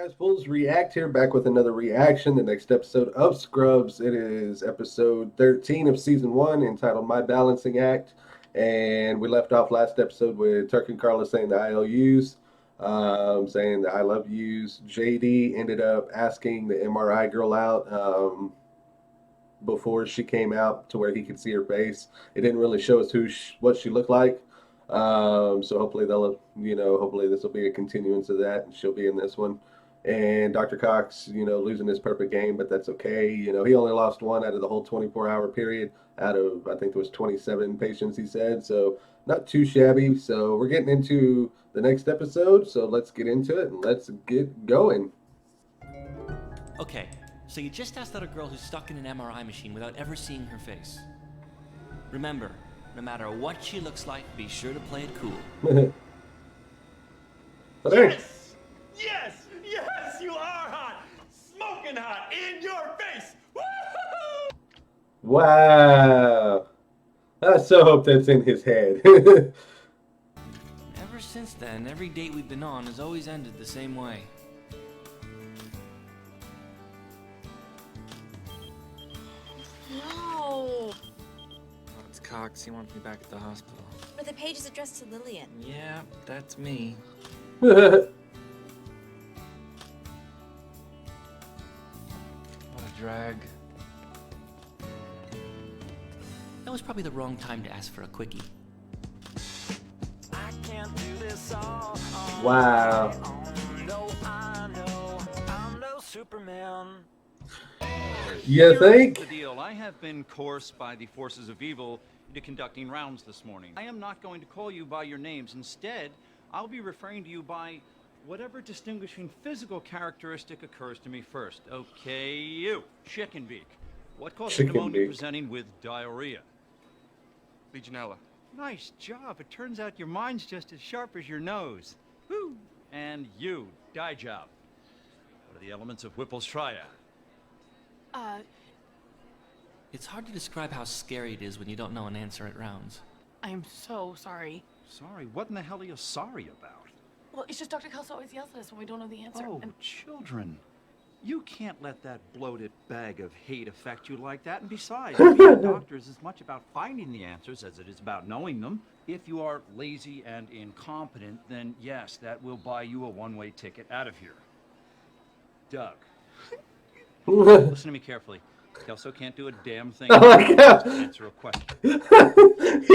Guys, Fools React here, back with another reaction. The next episode of Scrubs. It is episode 13 of season 1, entitled My Balancing Act. And we left off last episode with Turk and Carla saying the IOUs, saying the I love yous. JD ended up asking the MRI girl out before she came out to where he could see her face. It didn't really show us what she looked like. So hopefully hopefully this will be a continuance of that, and she'll be in this one. And Dr. Cox, losing his perfect game, but that's okay. He only lost one out of the whole 24-hour period out of, I think there was 27 patients, he said. So not too shabby. So we're getting into the next episode. So let's get into it and let's get going. Okay, so you just asked out a girl who's stuck in an MRI machine without ever seeing her face. Remember, no matter what she looks like, be sure to play it cool. Yes! Yes! Yes, you are hot! Smoking hot! In your face! Woo-hoo-hoo! Wow. I so hope that's in his head. Ever since then, every date we've been on has always ended the same way. No. Oh, it's Cox. He wants me back at the hospital. But the page is addressed to Lillian. Yeah, that's me. Wow. What a drag. That was probably the wrong time to ask for a quickie. I can't do this all on no, I know I'm no Superman. You Here's think? the deal. I have been coerced by the forces of evil into conducting rounds this morning. I am not going to call you by your names. Instead, I'll be referring to you by whatever distinguishing physical characteristic occurs to me first. Okay, you, chicken beak. What causes Chicken pneumonia beak. presenting with diarrhea? Legionella. Nice job. It turns out your mind's just as sharp as your nose. Woo! And you, die job. What are the elements of Whipple's triad? It's hard to describe how scary it is when you don't know an answer at rounds. I am so sorry. Sorry, what in the hell are you sorry about? Well, it's just Dr. Kelso always yells at us when we don't know the answer. Oh, And children. You can't let that bloated bag of hate affect you like that. And besides, being a doctor is as much about finding the answers as it is about knowing them. If you are lazy and incompetent, then yes, that will buy you a one-way ticket out of here. Doug. Listen to me carefully. Kelso can't do a damn thing. Oh my God. Answer a question. He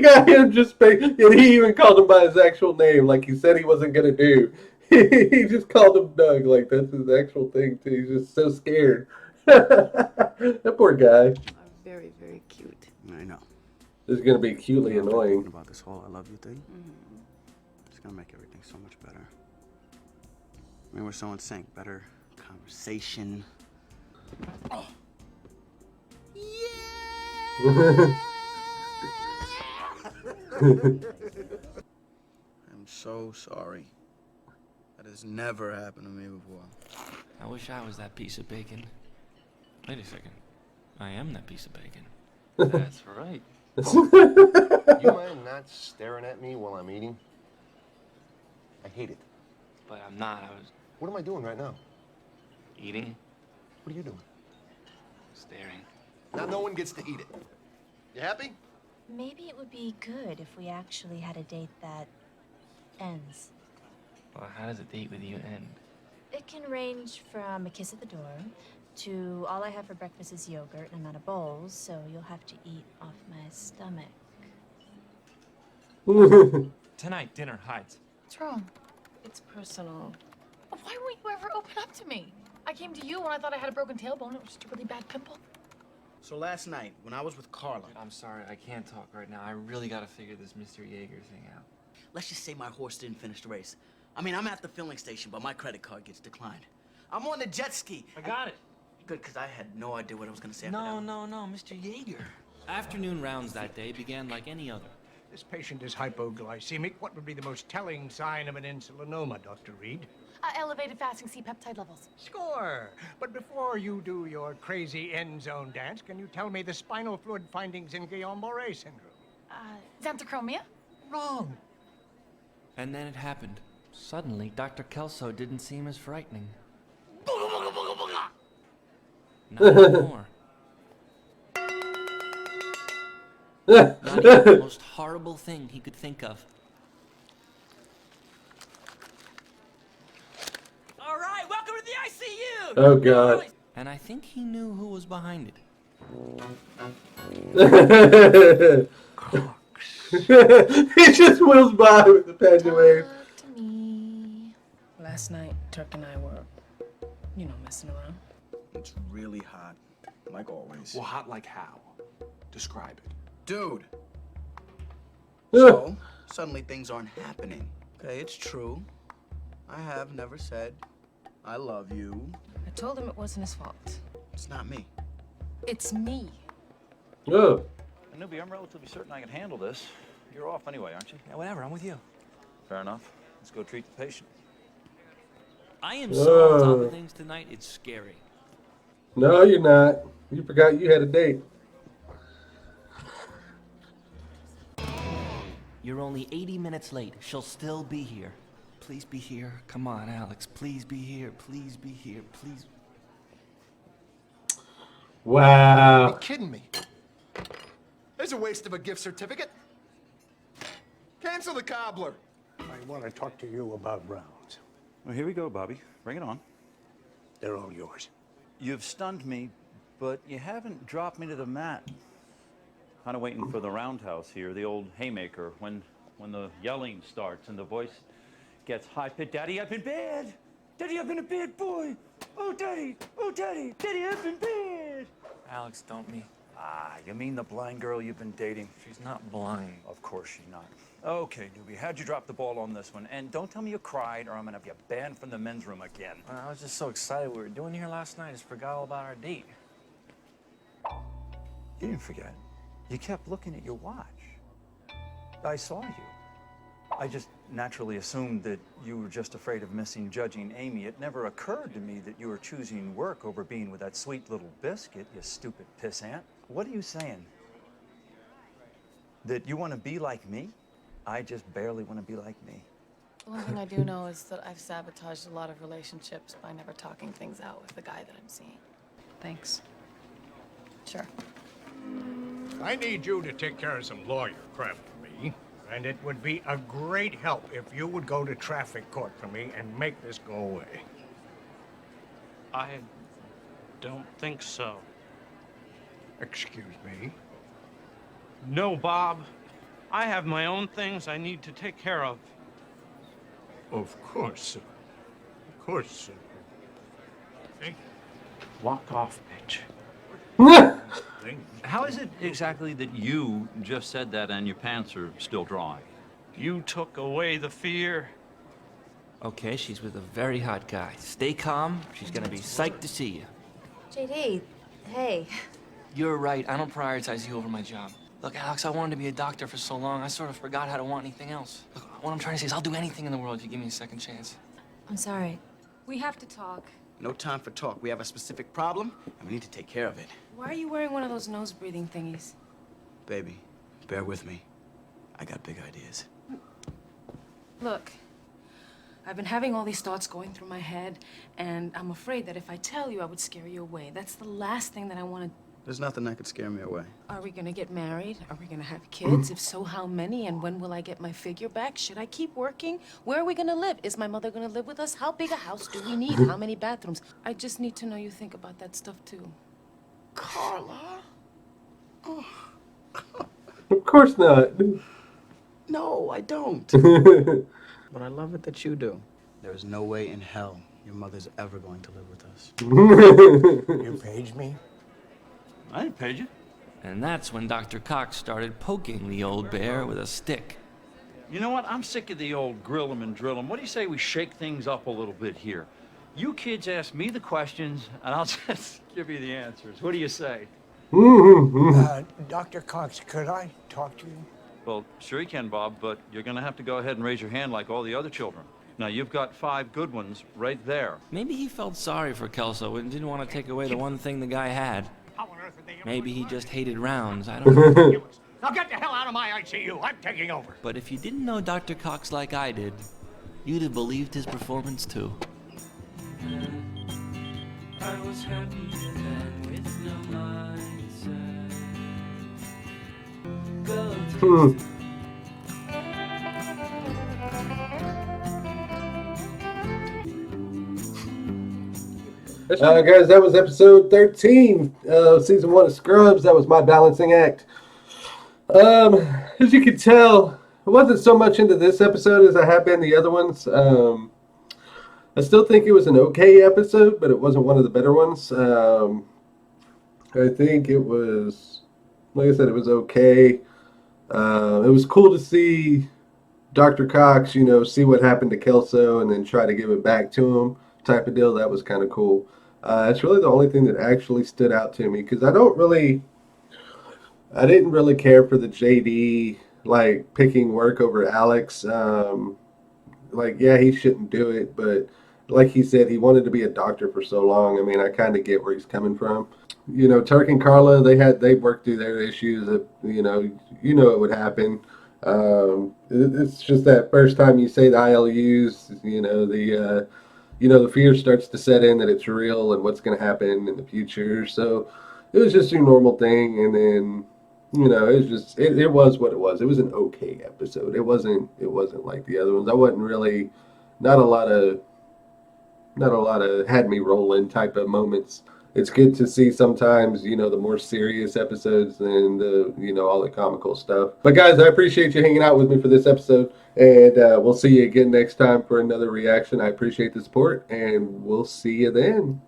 got him and he even called him by his actual name, like he said he wasn't gonna do. He just called him Doug, like that's his actual thing too. He's just so scared. That poor guy. are very, very cute. I know. This is gonna be acutely Talking annoying. about this whole I love you thing. It's gonna make everything so much better. I mean, we're so in sync. Better conversation. I'm so sorry. That has never happened to me before. I wish I was that piece of bacon. Wait a second. I am that piece of bacon. That's right. You mind not staring at me while I'm eating? I hate it. But I'm not. I was What am I doing right now? eating, What are you doing? staring. Now no one gets to eat it. You happy? Maybe it would be good if we actually had a date that ends. Well, how does a date with you end? It can range from a kiss at the door to all I have for breakfast is yogurt and I'm out of bowls, so you'll have to eat off my stomach. Tonight, dinner, hides. What's wrong? It's personal. Why won't you ever open up to me? I came to you when I thought I had a broken tailbone. It was just a really bad pimple. So last night, when I was with Carla, I'm sorry, I can't talk right now. I really gotta figure this Mr. Yeager thing out. Let's just say my horse didn't finish the race. I mean, I'm at the filling station, but my credit card gets declined. I'm on the jet ski. I got it. Good, because I had no idea what I was going to say after No, that. Mr. Yeager. Afternoon rounds that day began like any other. This patient is hypoglycemic. What would be the most telling sign of an insulinoma, Dr. Reed? Elevated fasting C-peptide levels. Sure. But before you do your crazy end zone dance, can you tell me the spinal fluid findings in Guillain-Barré syndrome? Xanthochromia? Wrong. And then it happened. Suddenly, Dr. Kelso didn't seem as frightening. Not anymore. Not even the most horrible thing he could think of. All right, welcome to the ICU! Oh, God. And I think he knew who was behind it. He just wheels by with the pen away. Talk to me. Last night, Turk and I were, messing around. It's really hot, like always. Well, hot like how? Describe it. Dude. So, suddenly things aren't happening. Okay, it's true. I have never said, I love you. I told him it wasn't his fault. It's not me. It's me. Oh. Newbie, I'm relatively certain I can handle this. You're off anyway, aren't you? Yeah, whatever, I'm with you. Fair enough. Let's go treat the patient. I am so on top of things tonight, it's scary. No, you're not. You forgot you had a date. You're only 80 minutes late. She'll still be here. Please be here. Come on, Alex. Please be here. Please be here. Please. Wow. Are you kidding me? There's a waste of a gift certificate. Cancel the cobbler. I want to talk to you about rounds. Well, here we go, Bobby. Bring it on. They're all yours. You've stunned me, but you haven't dropped me to the mat. Kind of waiting for the roundhouse here, the old haymaker, when the yelling starts and the voice gets high-pitched. Daddy, I've been bad. Daddy, I've been a bad boy. Oh, Daddy. Oh, Daddy. Daddy, I've been bad. Alex, don't me. Ah, you mean the blind girl you've been dating? She's not blind. Of course she's not. Okay, newbie, how'd you drop the ball on this one? And don't tell me you cried or I'm gonna have you banned from the men's room again. I was just so excited we were doing here last night, I just forgot all about our date. You didn't forget. You kept looking at your watch. I saw you. I just naturally assumed that you were just afraid of missing judging Amy. It never occurred to me that you were choosing work over being with that sweet little biscuit, you stupid pissant. What are you saying? That you want to be like me? I just barely want to be like me. The one thing I do know is that I've sabotaged a lot of relationships by never talking things out with the guy that I'm seeing. Thanks. Sure. I need you to take care of some lawyer crap for me, and it would be a great help if you would go to traffic court for me and make this go away. I don't think so. Excuse me? No, Bob. I have my own things I need to take care of. Of course, sir. Of course, sir. Thank Walk off, bitch. you. How is it exactly that you just said that and your pants are still dry? You took away the fear. Okay, she's with a very hot guy. Stay calm. She's gonna be psyched to see you. JD, hey. You're right. I don't prioritize you over my job. Look, Alex, I wanted to be a doctor for so long, I sort of forgot how to want anything else. Look, what I'm trying to say is I'll do anything in the world if you give me a second chance. I'm sorry. We have to talk. No time for talk. We have a specific problem, and we need to take care of it. Why are you wearing one of those nose-breathing thingies? Baby, bear with me. I got big ideas. Look, I've been having all these thoughts going through my head, and I'm afraid that if I tell you, I would scare you away. That's the last thing that I want to. There's nothing that could scare me away. Are we gonna get married? Are we gonna have kids? If so, how many? And when will I get my figure back? Should I keep working? Where are we gonna live? Is my mother gonna live with us? How big a house do we need? How many bathrooms? I just need to know you think about that stuff too. Carla? Oh. Of course not. No, I don't. But I love it that you do. There's no way in hell your mother's ever going to live with us. You paged me? I didn't page you. And that's when Dr. Cox started poking the old bear with a stick. You know what? I'm sick of the old grill 'em and drill 'em. What do you say we shake things up a little bit here? You kids ask me the questions, and I'll just give you the answers. What do you say? Dr. Cox, could I talk to you? Well, sure you can, Bob, but you're going to have to go ahead and raise your hand like all the other children. Now, you've got 5 good ones right there. Maybe he felt sorry for Kelso and didn't want to take away the one thing the guy had. Maybe he just hated rounds, I don't know. Now get the hell out of my ICU. I'm taking over. But if you didn't know Dr. Cox like I did, you'd have believed his performance too. I was happier than Guys, that was episode 13 of season 1 of Scrubs. That was my balancing act. As you can tell, I wasn't so much into this episode as I have been the other ones. I still think it was an okay episode, but it wasn't one of the better ones. I think it was, like I said, it was okay. It was cool to see Dr. Cox, see what happened to Kelso and then try to give it back to him type of deal. That was kind of cool. It's really the only thing that actually stood out to me because I didn't really care for the JD, like, picking work over Alex. Yeah, he shouldn't do it, but like he said, he wanted to be a doctor for so long. I mean, I kind of get where he's coming from. Turk and Carla, they worked through their issues. That it would happen. It's just that first time you say the ILUs, the fear starts to set in that it's real and what's going to happen in the future. So it was just a normal thing, and then it was what it was. It was an okay episode. It wasn't like the other ones. I wasn't really not a lot of had me rolling type of moments. It's good to see sometimes, the more serious episodes than the, all the comical stuff. But guys, I appreciate you hanging out with me for this episode, and we'll see you again next time for another reaction. I appreciate the support, and we'll see you then.